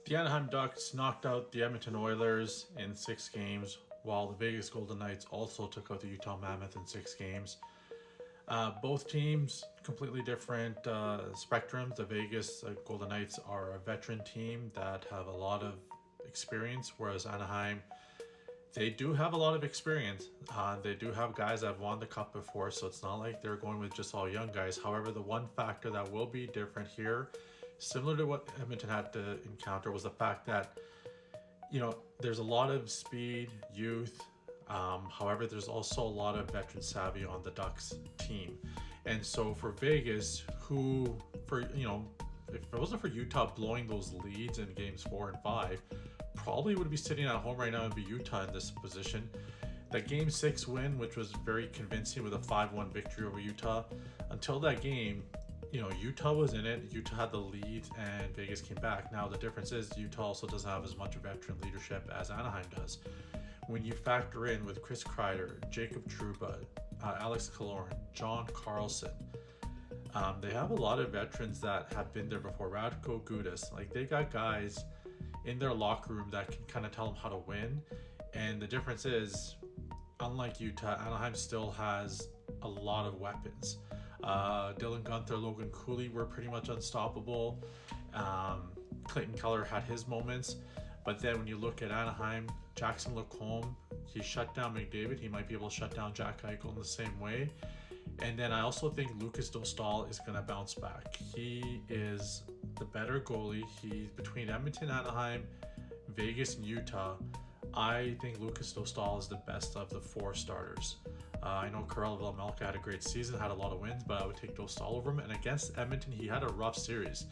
The Anaheim Ducks knocked out the Edmonton Oilers in 6 games, while the Vegas Golden Knights also took out the Utah Mammoth in 6 games. Both teams completely different spectrums. The Vegas Golden Knights are a veteran team that have a lot of experience, whereas Anaheim, they do have a lot of experience. They do have guys that have won the cup before, so it's not like they're going with just all young guys. However, the one factor that will be different here, similar to what Edmonton had to encounter, was the fact that there's a lot of speed, youth. However, there's also a lot of veteran savvy on the Ducks team. And so for Vegas, if it wasn't for Utah blowing those leads in games 4 and 5, probably would be sitting at home right now and be Utah in this position. That game 6 win, which was very convincing with a 5-1 victory over Utah, until that game, Utah was in it. Utah had the lead and Vegas came back. Now, the difference is Utah also doesn't have as much veteran leadership as Anaheim does. When you factor in with Chris Kreider, Jacob Trouba, Alex Killorn, John Carlson, they have a lot of veterans that have been there before. Radko Gudas, they got guys in their locker room that can kind of tell them how to win. And the difference is, unlike Utah, Anaheim still has a lot of weapons. Dylan Gunther, Logan Cooley were pretty much unstoppable. Clayton Keller had his moments. But then when you look at Anaheim, Jackson Lacombe, he shut down McDavid. He might be able to shut down Jack Eichel in the same way. And then I also think Lucas Dostal is going to bounce back. He is the better goalie. He's between Edmonton, Anaheim, Vegas, and Utah. I think Lucas Dostal is the best of the 4 starters. I know Karel Velamelka had a great season, had a lot of wins, but I would take Dostal over him. And against Edmonton, he had a rough series.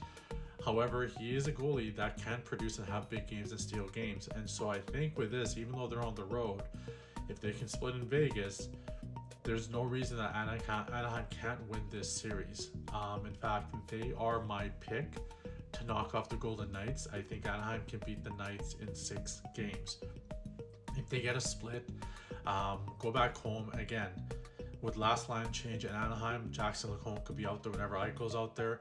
However, he is a goalie that can produce and have big games and steal games. And so I think with this, even though they're on the road, if they can split in Vegas, there's no reason that Anaheim can't win this series. In fact, they are my pick to knock off the Golden Knights. I think Anaheim can beat the Knights in 6 games. If they get a split, go back home again. With last line change in Anaheim, Jackson Lacombe could be out there whenever Eichel's out there.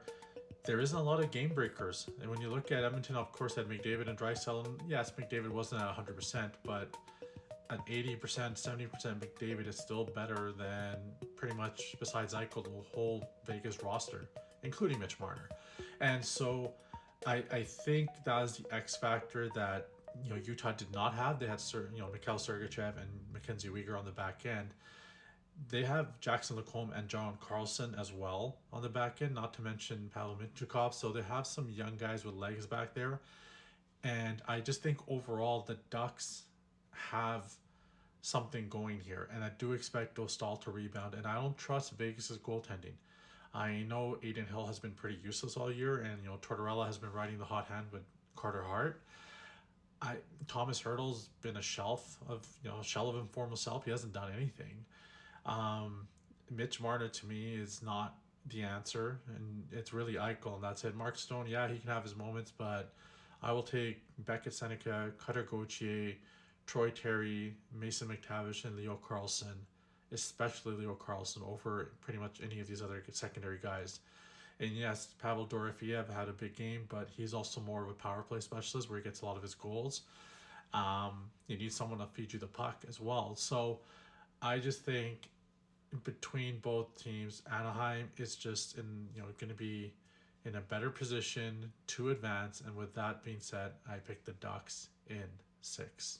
There isn't a lot of game breakers. And when you look at Edmonton, of course, had McDavid and Draisaitl. Yes, McDavid wasn't at 100%, but at 80%, 70% McDavid is still better than pretty much, besides Eichel, the whole Vegas roster, including Mitch Marner. And so I think that is the X factor that Utah did not have. They had Mikhail Sergachev and Mackenzie Weegar on the back end. They have Jackson Lacombe and John Carlson as well on the back end, not to mention Pavel Mintyukov. So they have some young guys with legs back there. And I just think overall the Ducks have something going here. And I do expect Dostal to rebound. And I don't trust Vegas' goaltending. I know Adin Hill has been pretty useless all year. And, Tortorella has been riding the hot hand with Carter Hart. Thomas Hurdle's been a shell of informal self. He hasn't done anything. Mitch Marner to me is not the answer, and it's really Eichel, and that's it. Mark Stone, yeah, he can have his moments, but I will take Beckett Seneca, Cutter Gauthier, Troy Terry, Mason McTavish, and Leo Carlson, especially Leo Carlson, over pretty much any of these other secondary guys. And yes, Pavel Dorofeyev had a big game, but he's also more of a power play specialist where he gets a lot of his goals. You need someone to feed you the puck as well. So I just think between both teams, Anaheim is just going to be in a better position to advance. And with that being said, I picked the Ducks in 6.